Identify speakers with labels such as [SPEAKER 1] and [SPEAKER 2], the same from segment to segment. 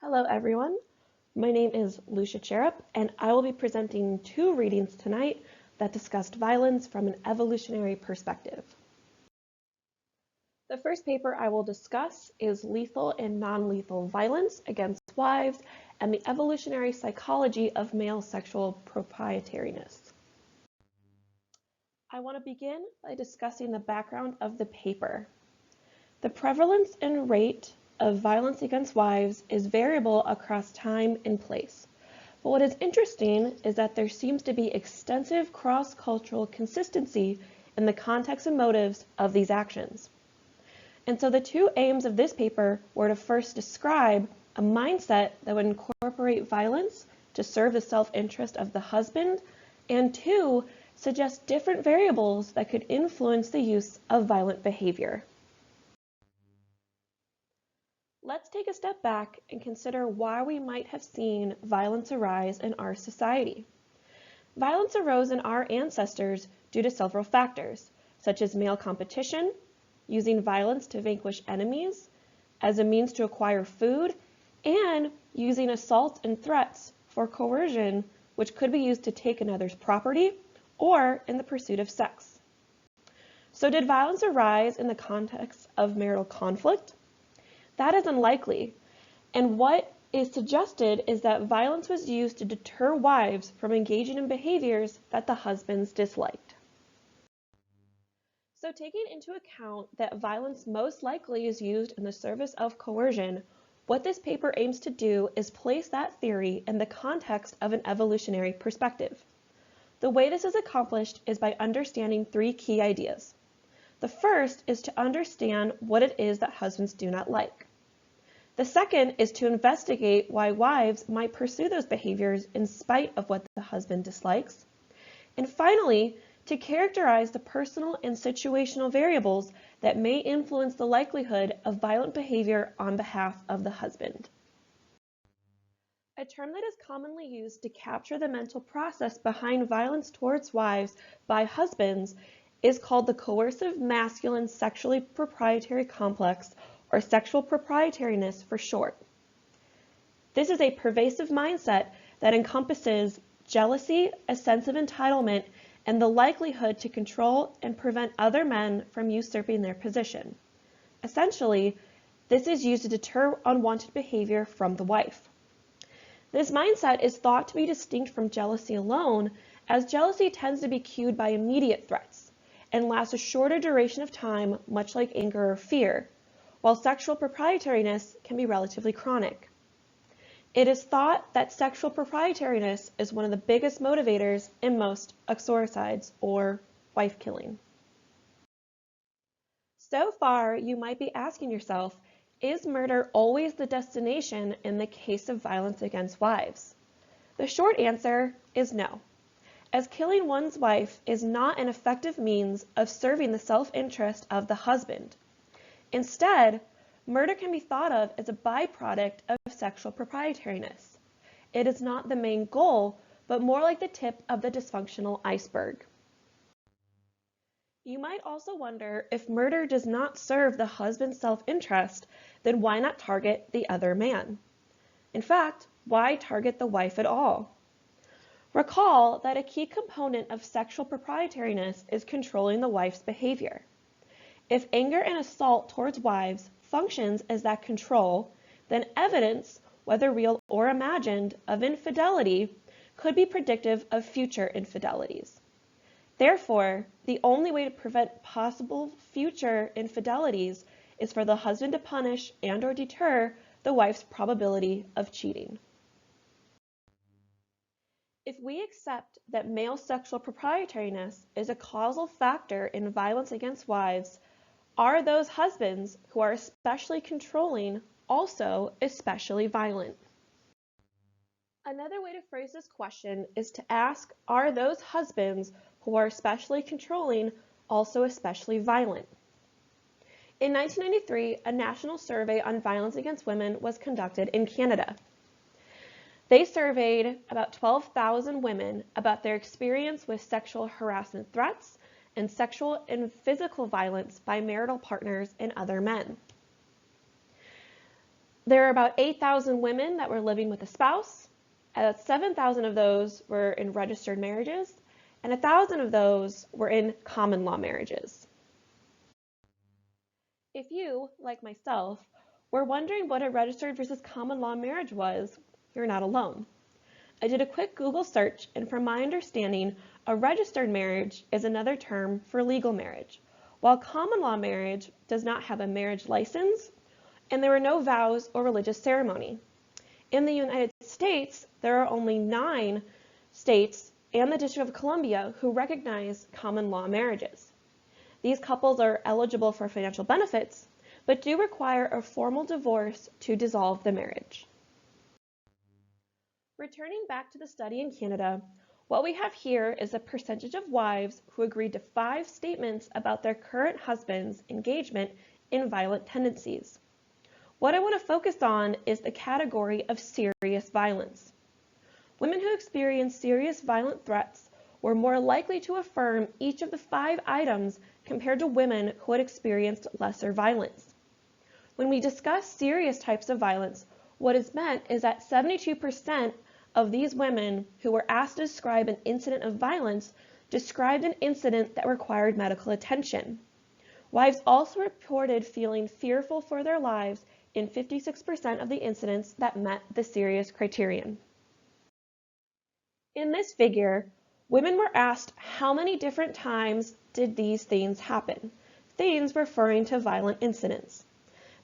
[SPEAKER 1] Hello everyone, my name is Lucia Cherup and I will be presenting two readings tonight that discussed violence from an evolutionary perspective. The first paper I will discuss is Lethal and Non-Lethal Violence Against Wives and the Evolutionary Psychology of Male Sexual Proprietariness. I want to begin by discussing the background of the paper. The prevalence and rate of violence against wives is variable across time and place. But what is interesting is that there seems to be extensive cross-cultural consistency in the context and motives of these actions. And so the two aims of this paper were to first describe a mindset that would incorporate violence to serve the self-interest of the husband, and two, suggest different variables that could influence the use of violent behavior. Let's take a step back and consider why we might have seen violence arise in our society. Violence arose in our ancestors due to several factors, such as male competition, using violence to vanquish enemies, as a means to acquire food, and using assault and threats for coercion, which could be used to take another's property or in the pursuit of sex. So did violence arise in the context of marital conflict? That is unlikely, and what is suggested is that violence was used to deter wives from engaging in behaviors that the husbands disliked. So taking into account that violence most likely is used in the service of coercion, what this paper aims to do is place that theory in the context of an evolutionary perspective. The way this is accomplished is by understanding three key ideas. The first is to understand what it is that husbands do not like. The second is to investigate why wives might pursue those behaviors in spite of what the husband dislikes. And finally, to characterize the personal and situational variables that may influence the likelihood of violent behavior on behalf of the husband. A term that is commonly used to capture the mental process behind violence towards wives by husbands is called the coercive masculine sexually proprietary complex, or sexual proprietariness for short. This is a pervasive mindset that encompasses jealousy, a sense of entitlement, and the likelihood to control and prevent other men from usurping their position. Essentially, this is used to deter unwanted behavior from the wife. This mindset is thought to be distinct from jealousy alone, as jealousy tends to be cued by immediate threats and lasts a shorter duration of time, much like anger or fear, while sexual proprietariness can be relatively chronic. It is thought that sexual proprietariness is one of the biggest motivators in most uxoricides, or wife killing. So far, you might be asking yourself, is murder always the destination in the case of violence against wives? The short answer is no, as killing one's wife is not an effective means of serving the self-interest of the husband. Instead, murder can be thought of as a byproduct of sexual proprietariness. It is not the main goal, but more like the tip of the dysfunctional iceberg. You might also wonder, if murder does not serve the husband's self-interest, then why not target the other man? In fact, why target the wife at all? Recall that a key component of sexual proprietariness is controlling the wife's behavior. If anger and assault towards wives functions as that control, then evidence, whether real or imagined, of infidelity could be predictive of future infidelities. Therefore, the only way to prevent possible future infidelities is for the husband to punish and/or deter the wife's probability of cheating. If we accept that male sexual proprietariness is a causal factor in violence against wives, are those husbands who are especially controlling also especially violent? Another way to phrase this question is to ask, are those husbands who are especially controlling also especially violent? In 1993, a national survey on violence against women was conducted in Canada. They surveyed about 12,000 women about their experience with sexual harassment threats and sexual and physical violence by marital partners and other men. There are about 8,000 women that were living with a spouse. 7,000 of those were in registered marriages, and 1,000 of those were in common law marriages. If you, like myself, were wondering what a registered versus common law marriage was, you're not alone. I did a quick Google search, and from my understanding, a registered marriage is another term for legal marriage, while common law marriage does not have a marriage license, and there were no vows or religious ceremony. In the United States, there are only 9 states and the District of Columbia who recognize common law marriages. These couples are eligible for financial benefits, but do require a formal divorce to dissolve the marriage. Returning back to the study in Canada, what we have here is a percentage of wives who agreed to 5 statements about their current husband's engagement in violent tendencies. What I want to focus on is the category of serious violence. Women who experienced serious violent threats were more likely to affirm each of the 5 items compared to women who had experienced lesser violence. When we discuss serious types of violence, what is meant is that 72% of these women who were asked to describe an incident of violence described an incident that required medical attention. Wives also reported feeling fearful for their lives in 56% of the incidents that met the serious criterion. In this figure, women were asked how many different times did these things happen, things referring to violent incidents.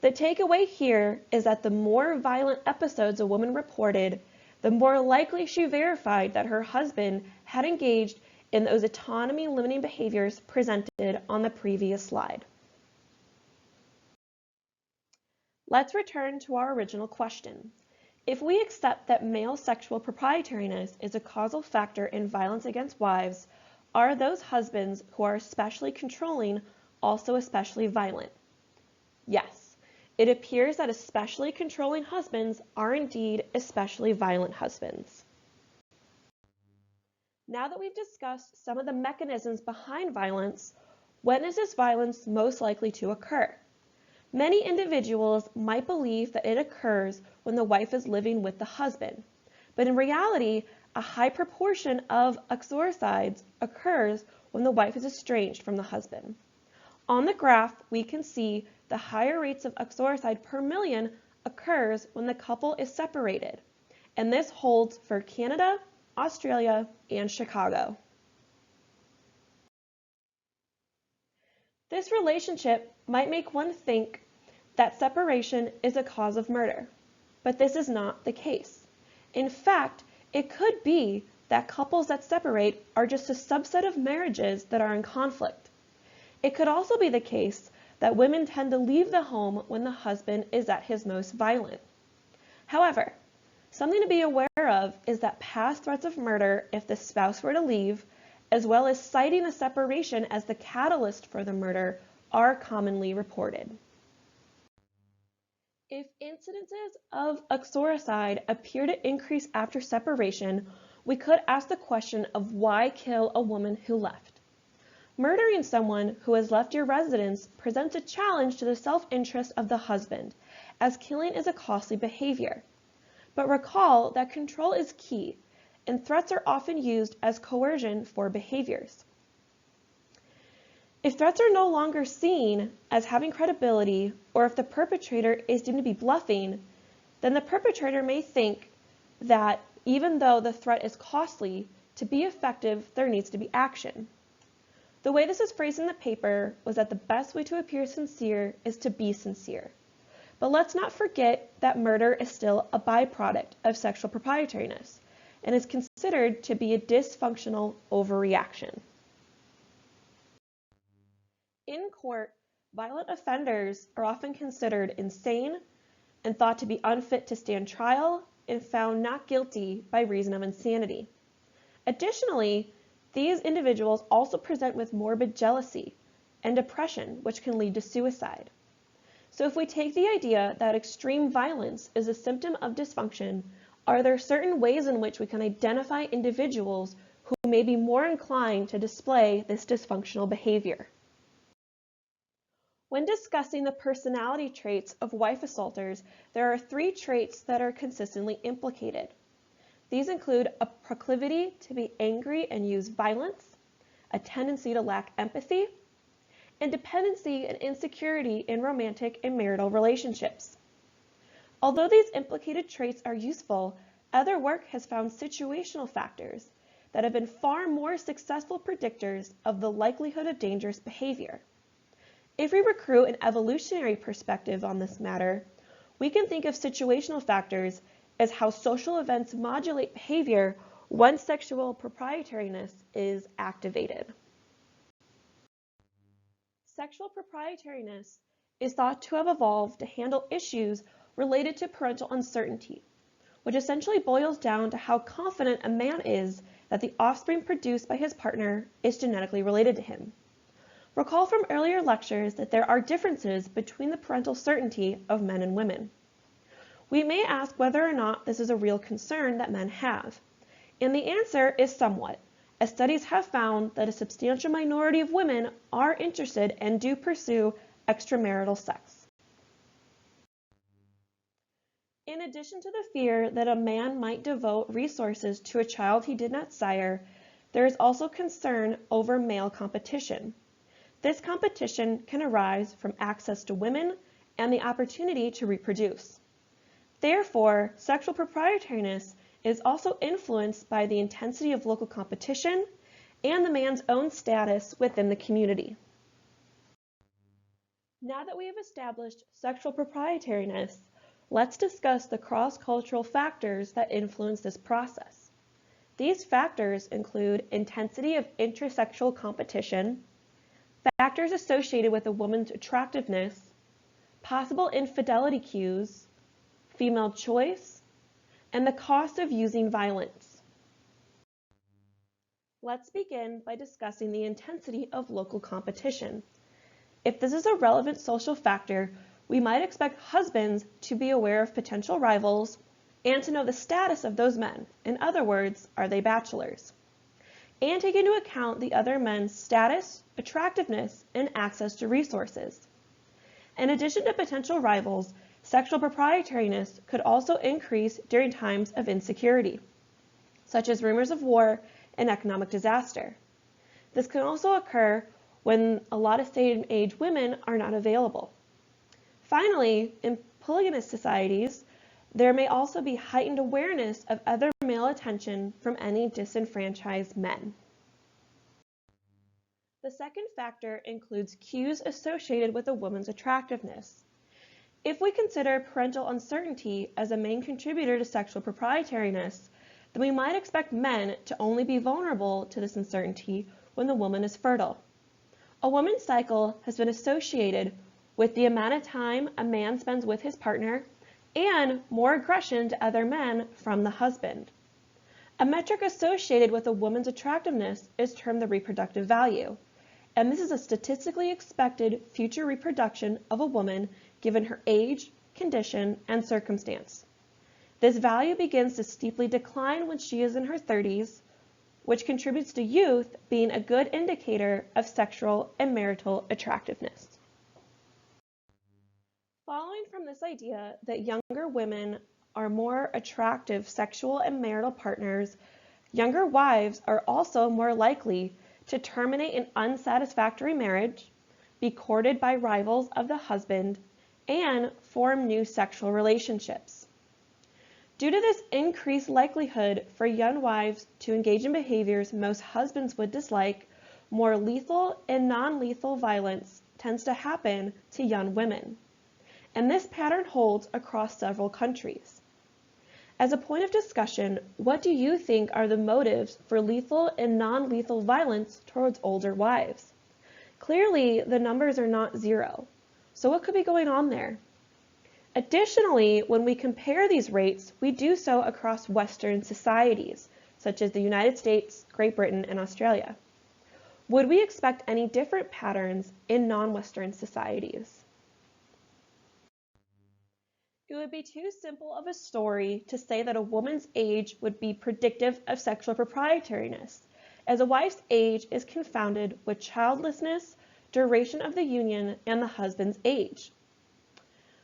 [SPEAKER 1] The takeaway here is that the more violent episodes a woman reported, the more likely she verified that her husband had engaged in those autonomy-limiting behaviors presented on the previous slide. Let's return to our original question. If we accept that male sexual proprietariness is a causal factor in violence against wives, are those husbands who are especially controlling also especially violent? Yes, it appears that especially controlling husbands are indeed especially violent husbands. Now that we've discussed some of the mechanisms behind violence, when is this violence most likely to occur? Many individuals might believe that it occurs when the wife is living with the husband, but in reality, a high proportion of uxoricides occurs when the wife is estranged from the husband. On the graph, we can see the higher rates of uxoricide per million occurs when the couple is separated, and this holds for Canada, Australia, and Chicago. This relationship might make one think that separation is a cause of murder, but this is not the case. In fact, it could be that couples that separate are just a subset of marriages that are in conflict. It could also be the case that women tend to leave the home when the husband is at his most violent. However, something to be aware of is that past threats of murder if the spouse were to leave, as well as citing a separation as the catalyst for the murder, are commonly reported. If incidences of uxoricide appear to increase after separation, we could ask the question of why kill a woman who left. Murdering someone who has left your residence presents a challenge to the self-interest of the husband, as killing is a costly behavior. But recall that control is key, and threats are often used as coercion for behaviors. If threats are no longer seen as having credibility, or if the perpetrator is deemed to be bluffing, then the perpetrator may think that even though the threat is costly, to be effective, there needs to be action. The way this is phrased in the paper was that the best way to appear sincere is to be sincere. But let's not forget that murder is still a byproduct of sexual proprietariness and is considered to be a dysfunctional overreaction. In court, violent offenders are often considered insane and thought to be unfit to stand trial and found not guilty by reason of insanity. Additionally, these individuals also present with morbid jealousy and depression, which can lead to suicide. So if we take the idea that extreme violence is a symptom of dysfunction, are there certain ways in which we can identify individuals who may be more inclined to display this dysfunctional behavior? When discussing the personality traits of wife assaulters, there are 3 traits that are consistently implicated. These include a proclivity to be angry and use violence, a tendency to lack empathy, and dependency and insecurity in romantic and marital relationships. Although these implicated traits are useful, other work has found situational factors that have been far more successful predictors of the likelihood of dangerous behavior. If we recruit an evolutionary perspective on this matter, we can think of situational factors as how social events modulate behavior once sexual proprietariness is activated. Sexual proprietariness is thought to have evolved to handle issues related to parental uncertainty, which essentially boils down to how confident a man is that the offspring produced by his partner is genetically related to him. Recall from earlier lectures that there are differences between the parental certainty of men and women. We may ask whether or not this is a real concern that men have, and the answer is somewhat, as studies have found that a substantial minority of women are interested and do pursue extramarital sex. In addition to the fear that a man might devote resources to a child he did not sire, there is also concern over male competition. This competition can arise from access to women and the opportunity to reproduce. Therefore, sexual proprietariness is also influenced by the intensity of local competition and the man's own status within the community. Now that we have established sexual proprietariness, let's discuss the cross-cultural factors that influence this process. These factors include intensity of intrasexual competition, factors associated with a woman's attractiveness, possible infidelity cues, female choice, and the cost of using violence. Let's begin by discussing the intensity of local competition. If this is a relevant social factor, we might expect husbands to be aware of potential rivals and to know the status of those men. In other words, are they bachelors? And take into account the other men's status, attractiveness, and access to resources. In addition to potential rivals, sexual proprietariness could also increase during times of insecurity, such as rumors of war and economic disaster. This can also occur when a lot of same-age women are not available. Finally, in polygamous societies, there may also be heightened awareness of other male attention from any disenfranchised men. The second factor includes cues associated with a woman's attractiveness. If we consider parental uncertainty as a main contributor to sexual proprietariness, then we might expect men to only be vulnerable to this uncertainty when the woman is fertile. A woman's cycle has been associated with the amount of time a man spends with his partner and more aggression to other men from the husband. A metric associated with a woman's attractiveness is termed the reproductive value, and this is a statistically expected future reproduction of a woman given her age, condition, and circumstance. This value begins to steeply decline when she is in her 30s, which contributes to youth being a good indicator of sexual and marital attractiveness. Following from this idea that younger women are more attractive sexual and marital partners, younger wives are also more likely to terminate an unsatisfactory marriage, be courted by rivals of the husband, and form new sexual relationships. Due to this increased likelihood for young wives to engage in behaviors most husbands would dislike, more lethal and non-lethal violence tends to happen to young women. And this pattern holds across several countries. As a point of discussion, what do you think are the motives for lethal and non-lethal violence towards older wives? Clearly, the numbers are not zero. So what could be going on there? Additionally, when we compare these rates, we do so across Western societies, such as the United States, Great Britain, and Australia. Would we expect any different patterns in non-Western societies? It would be too simple of a story to say that a woman's age would be predictive of sexual proprietariness, as a wife's age is confounded with childlessness, duration of the union, and the husband's age.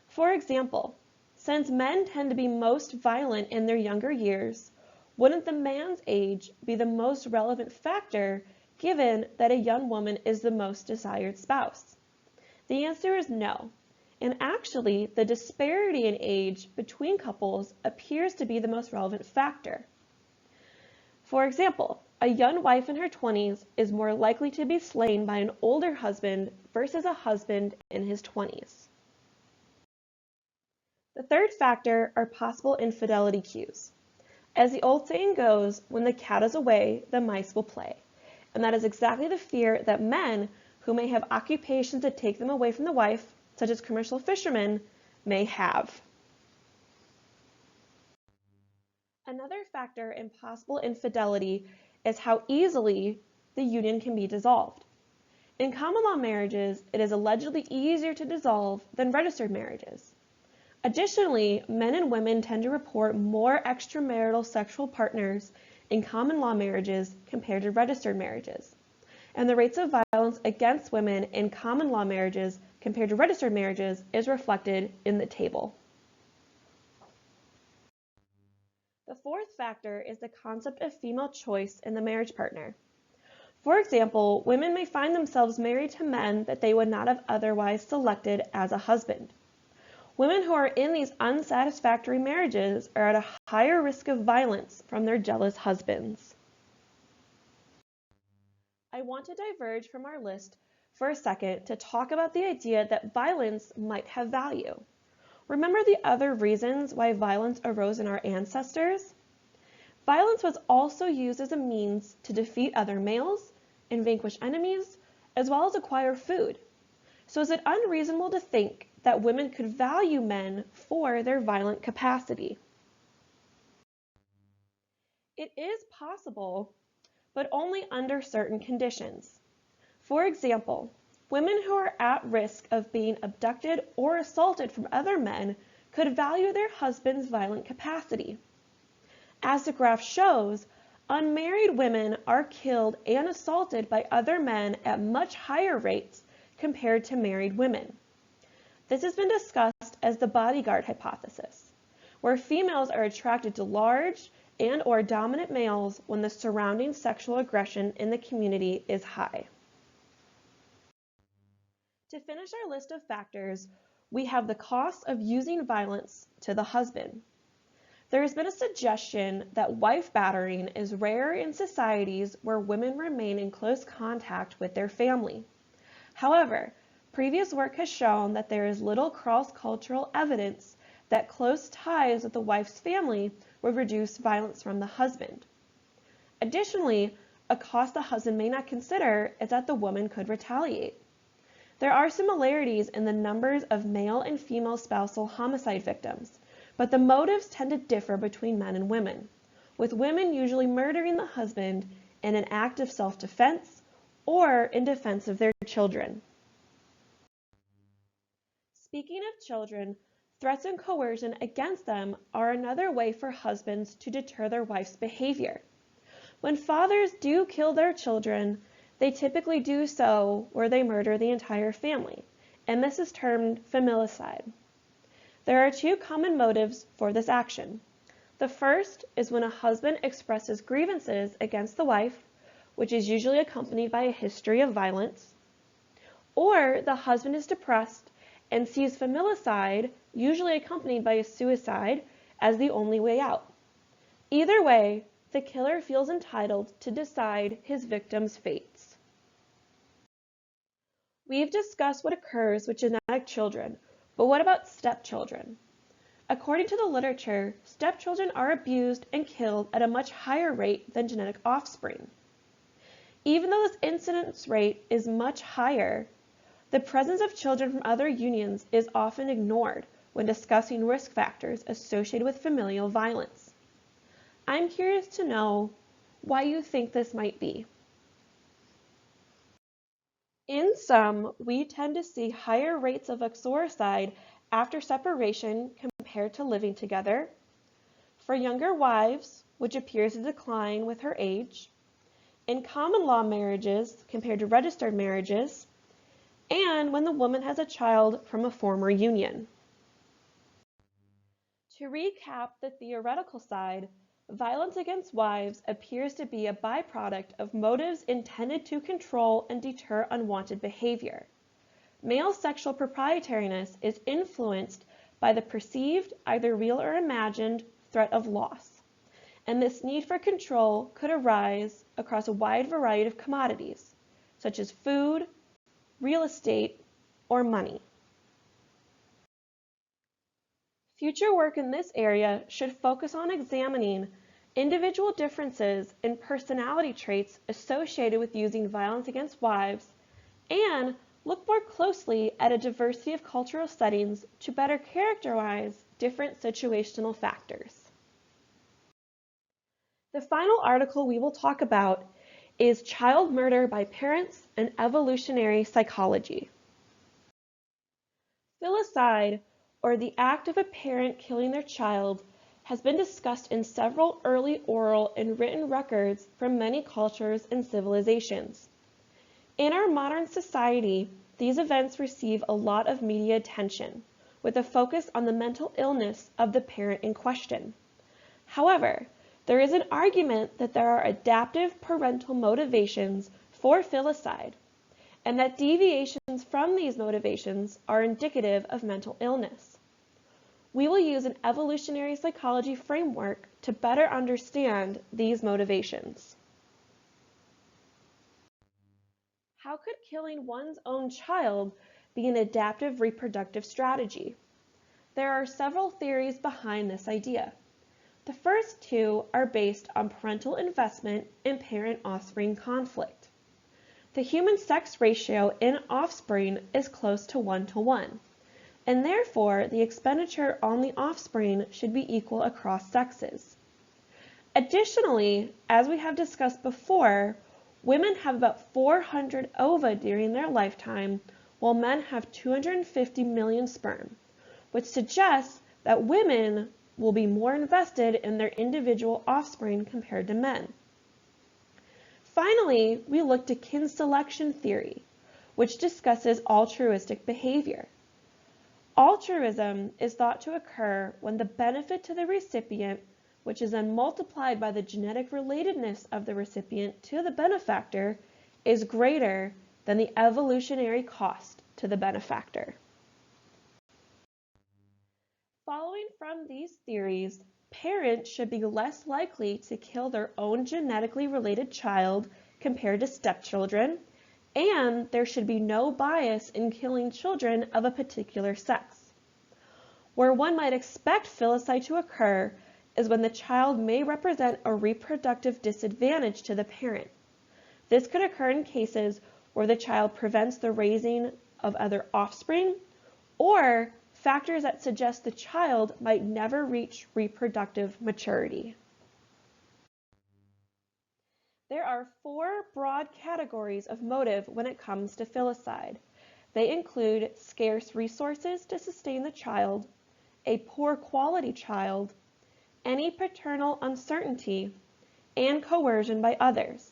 [SPEAKER 1] For example, since men tend to be most violent in their younger years, wouldn't the man's age be the most relevant factor given that a young woman is the most desired spouse? The answer is no, and actually the disparity in age between couples appears to be the most relevant factor. For example, a young wife in her 20s is more likely to be slain by an older husband versus a husband in his 20s. The third factor are possible infidelity cues. As the old saying goes, when the cat is away, the mice will play. And that is exactly the fear that men who may have occupations that take them away from the wife, such as commercial fishermen, may have. Another factor in possible infidelity is how easily the union can be dissolved. In common law marriages, it is allegedly easier to dissolve than registered marriages. Additionally, men and women tend to report more extramarital sexual partners in common law marriages compared to registered marriages. And the rates of violence against women in common law marriages compared to registered marriages is reflected in the table. The fourth factor is the concept of female choice in the marriage partner. For example, women may find themselves married to men that they would not have otherwise selected as a husband. Women who are in these unsatisfactory marriages are at a higher risk of violence from their jealous husbands. I want to diverge from our list for a second to talk about the idea that violence might have value. Remember the other reasons why violence arose in our ancestors? Violence was also used as a means to defeat other males and vanquish enemies, as well as acquire food. So is it unreasonable to think that women could value men for their violent capacity? It is possible, but only under certain conditions. For example, women who are at risk of being abducted or assaulted from other men could value their husband's violent capacity. As the graph shows, unmarried women are killed and assaulted by other men at much higher rates compared to married women. This has been discussed as the bodyguard hypothesis, where females are attracted to large and/or dominant males when the surrounding sexual aggression in the community is high. To finish our list of factors, we have the cost of using violence to the husband. There has been a suggestion that wife battering is rare in societies where women remain in close contact with their family. However, previous work has shown that there is little cross-cultural evidence that close ties with the wife's family would reduce violence from the husband. Additionally, a cost the husband may not consider is that the woman could retaliate. There are similarities in the numbers of male and female spousal homicide victims, but the motives tend to differ between men and women, with women usually murdering the husband in an act of self-defense or in defense of their children. Speaking of children, threats and coercion against them are another way for husbands to deter their wife's behavior. When fathers do kill their children, they typically do so where they murder the entire family, and this is termed familicide. There are two common motives for this action. The first is when a husband expresses grievances against the wife, which is usually accompanied by a history of violence, or the husband is depressed and sees familicide, usually accompanied by a suicide, as the only way out. Either way, the killer feels entitled to decide his victim's fates. We've discussed what occurs with genetic children, but what about stepchildren? According to the literature, stepchildren are abused and killed at a much higher rate than genetic offspring. Even though this incidence rate is much higher, the presence of children from other unions is often ignored when discussing risk factors associated with familial violence. I'm curious to know why you think this might be. In sum, we tend to see higher rates of uxoricide after separation compared to living together, for younger wives, which appears to decline with her age, in common law marriages compared to registered marriages, and when the woman has a child from a former union. To recap the theoretical side, violence against wives appears to be a byproduct of motives intended to control and deter unwanted behavior. Male sexual proprietariness is influenced by the perceived, either real or imagined, threat of loss, and this need for control could arise across a wide variety of commodities, such as food, real estate, or money. Future work in this area should focus on examining individual differences in personality traits associated with using violence against wives, and look more closely at a diversity of cultural settings to better characterize different situational factors. The final article we will talk about is Child Murder by Parents and Evolutionary Psychology. Filicide, or the act of a parent killing their child, has been discussed in several early oral and written records from many cultures and civilizations. In our modern society, these events receive a lot of media attention, with a focus on the mental illness of the parent in question. However, there is an argument that there are adaptive parental motivations for filicide, and that deviations from these motivations are indicative of mental illness. We will use an evolutionary psychology framework to better understand these motivations. How could killing one's own child be an adaptive reproductive strategy? There are several theories behind this idea. The first two are based on parental investment and parent-offspring conflict. The human sex ratio in offspring is close to 1:1, and therefore the expenditure on the offspring should be equal across sexes. Additionally, as we have discussed before, women have about 400 ova during their lifetime, while men have 250 million sperm, which suggests that women will be more invested in their individual offspring compared to men. Finally, we look to kin selection theory, which discusses altruistic behavior. Altruism is thought to occur when the benefit to the recipient, which is then multiplied by the genetic relatedness of the recipient to the benefactor, is greater than the evolutionary cost to the benefactor. Following from these theories, parents should be less likely to kill their own genetically related child compared to stepchildren, and there should be no bias in killing children of a particular sex. Where one might expect filicide to occur is when the child may represent a reproductive disadvantage to the parent. This could occur in cases where the child prevents the raising of other offspring, or factors that suggest the child might never reach reproductive maturity. There are 4 broad categories of motive when it comes to filicide. They include scarce resources to sustain the child, a poor quality child, any paternal uncertainty, and coercion by others.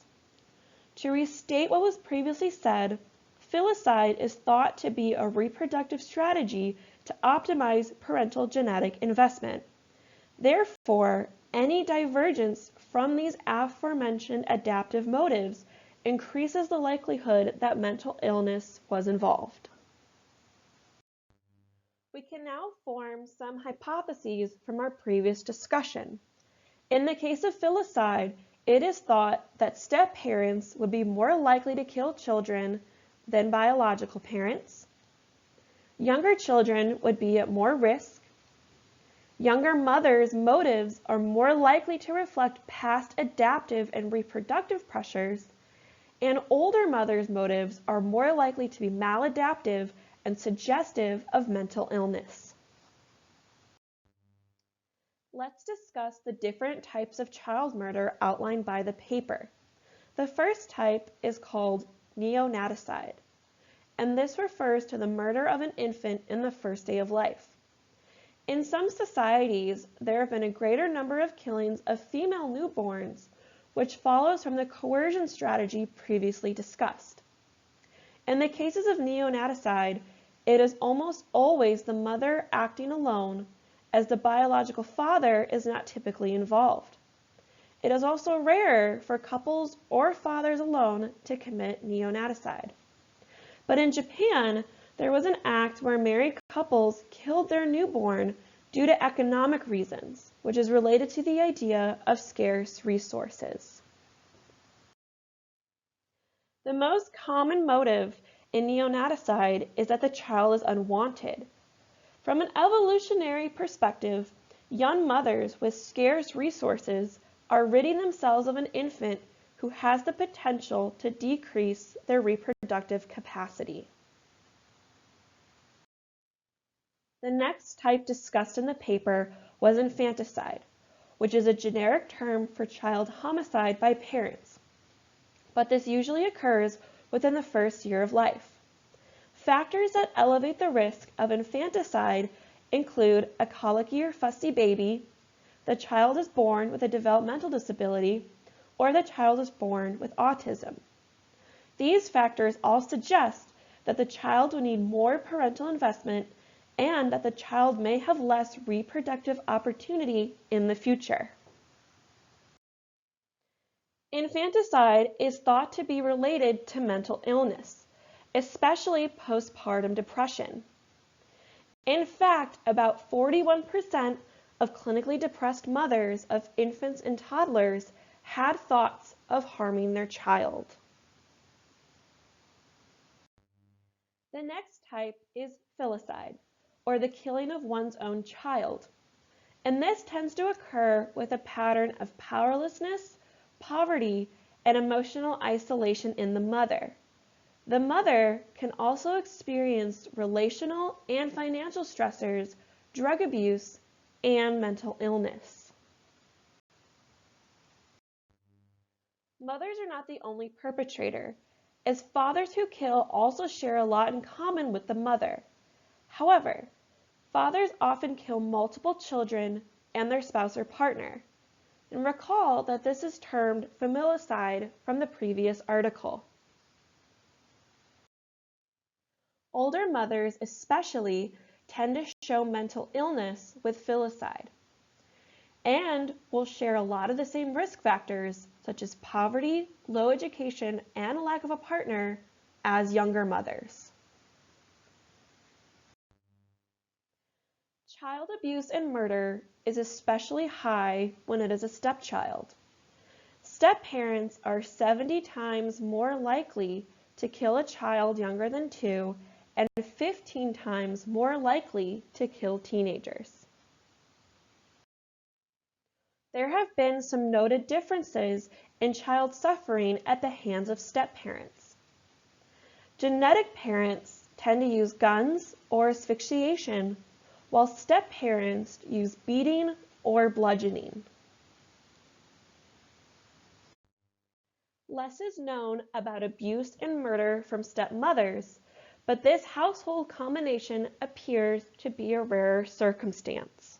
[SPEAKER 1] To restate what was previously said, filicide is thought to be a reproductive strategy to optimize parental genetic investment. Therefore, any divergence from these aforementioned adaptive motives increases the likelihood that mental illness was involved. We can now form some hypotheses from our previous discussion. In the case of filicide, it is thought that step-parents would be more likely to kill children than biological parents. Younger children would be at more risk. Younger mothers' motives are more likely to reflect past adaptive and reproductive pressures, and older mothers' motives are more likely to be maladaptive and suggestive of mental illness. Let's discuss the different types of child murder outlined by the paper. The first type is called neonaticide, and this refers to the murder of an infant in the first day of life. In some societies, there have been a greater number of killings of female newborns, which follows from the coercion strategy previously discussed. In the cases of neonaticide, it is almost always the mother acting alone, as the biological father is not typically involved. It is also rare for couples or fathers alone to commit neonaticide. But in Japan, there was an act where married couples killed their newborn due to economic reasons, which is related to the idea of scarce resources. The most common motive in neonaticide is that the child is unwanted. From an evolutionary perspective, young mothers with scarce resources are ridding themselves of an infant who has the potential to decrease their reproductive capacity. The next type discussed in the paper was infanticide, which is a generic term for child homicide by parents, but this usually occurs within the first year of life. Factors that elevate the risk of infanticide include a colicky or fussy baby, the child is born with a developmental disability, or the child is born with autism. These factors all suggest that the child will need more parental investment and that the child may have less reproductive opportunity in the future. Infanticide is thought to be related to mental illness, especially postpartum depression. In fact, about 41% of clinically depressed mothers of infants and toddlers had thoughts of harming their child. The next type is filicide, or the killing of one's own child. And this tends to occur with a pattern of powerlessness, poverty, and emotional isolation in the mother. The mother can also experience relational and financial stressors, drug abuse, and mental illness. Mothers are not the only perpetrator, as fathers who kill also share a lot in common with the mother. However, fathers often kill multiple children and their spouse or partner. And recall that this is termed familicide from the previous article. Older mothers especially tend to show mental illness with filicide and will share a lot of the same risk factors such as poverty, low education, and a lack of a partner as younger mothers. Child abuse and murder is especially high when it is a stepchild. Step-parents are 70 times more likely to kill a child younger than 2 and 15 times more likely to kill teenagers. There have been some noted differences in child suffering at the hands of step-parents. Genetic parents tend to use guns or asphyxiation, while step-parents use beating or bludgeoning. Less is known about abuse and murder from stepmothers, but this household combination appears to be a rarer circumstance.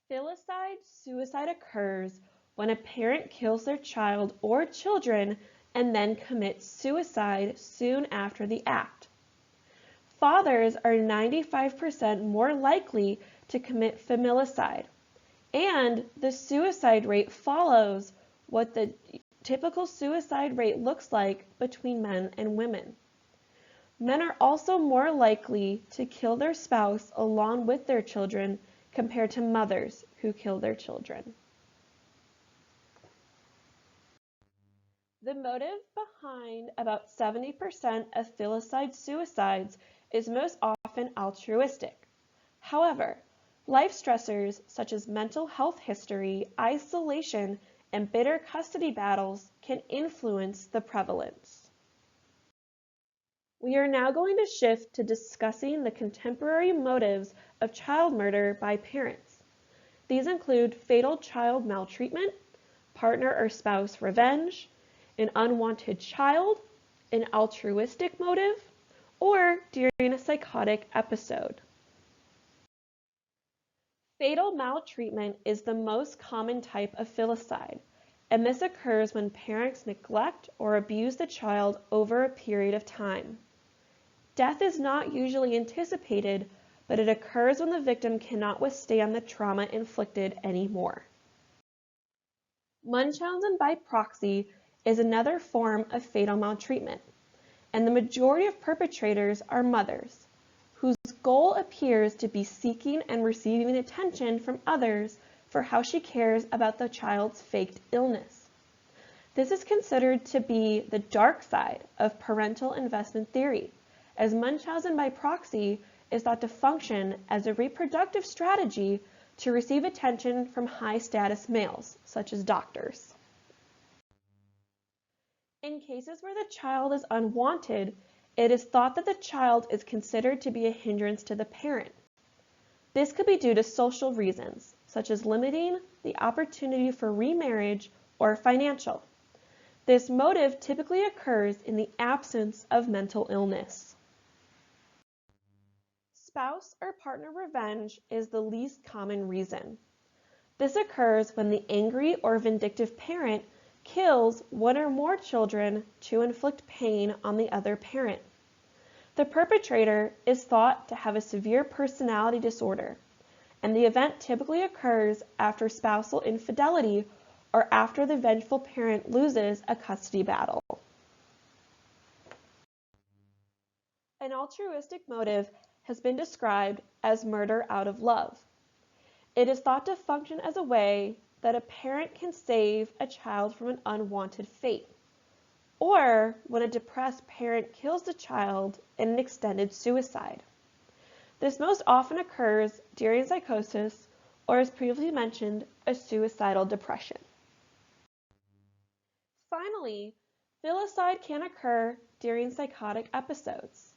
[SPEAKER 1] Filicide suicide occurs when a parent kills their child or children and then commits suicide soon after the act. Fathers are 95% more likely to commit familicide, and the suicide rate follows what the typical suicide rate looks like between men and women. Men are also more likely to kill their spouse along with their children compared to mothers who kill their children. The motive behind about 70% of filicide suicides is most often altruistic. However, life stressors such as mental health history, isolation, and bitter custody battles can influence the prevalence. We are now going to shift to discussing the contemporary motives of child murder by parents. These include fatal child maltreatment, partner or spouse revenge, an unwanted child, an altruistic motive, or during a psychotic episode. Fatal maltreatment is the most common type of filicide, and this occurs when parents neglect or abuse the child over a period of time. Death is not usually anticipated, but it occurs when the victim cannot withstand the trauma inflicted anymore. Munchausen by proxy is another form of fatal maltreatment, and the majority of perpetrators are mothers, whose goal appears to be seeking and receiving attention from others for how she cares about the child's faked illness. This is considered to be the dark side of parental investment theory, as Munchausen by proxy is thought to function as a reproductive strategy to receive attention from high-status males, such as doctors. In cases where the child is unwanted, it is thought that the child is considered to be a hindrance to the parent. This could be due to social reasons, such as limiting the opportunity for remarriage or financial. This motive typically occurs in the absence of mental illness. Spouse or partner revenge is the least common reason. This occurs when the angry or vindictive parent kills one or more children to inflict pain on the other parent. The perpetrator is thought to have a severe personality disorder, and the event typically occurs after spousal infidelity or after the vengeful parent loses a custody battle. An altruistic motive has been described as murder out of love. It is thought to function as a way that a parent can save a child from an unwanted fate, or when a depressed parent kills the child in an extended suicide. This most often occurs during psychosis or, as previously mentioned, a suicidal depression. Finally, filicide can occur during psychotic episodes,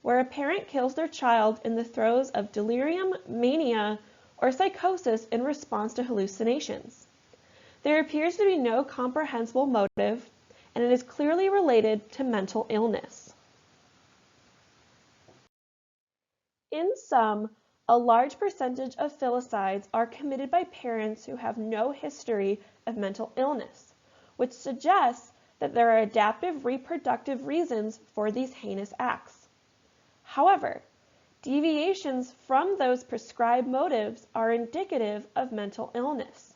[SPEAKER 1] where a parent kills their child in the throes of delirium, mania, or psychosis in response to hallucinations. There appears to be no comprehensible motive, and it is clearly related to mental illness. In sum, a large percentage of filicides are committed by parents who have no history of mental illness, which suggests that there are adaptive reproductive reasons for these heinous acts. However, deviations from those prescribed motives are indicative of mental illness.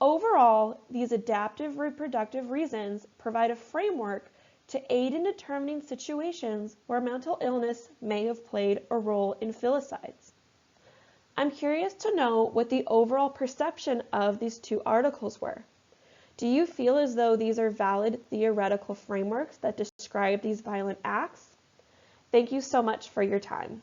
[SPEAKER 1] Overall, these adaptive reproductive reasons provide a framework to aid in determining situations where mental illness may have played a role in filicides. I'm curious to know what the overall perception of these two articles were. Do you feel as though these are valid theoretical frameworks that describe these violent acts? Thank you so much for your time.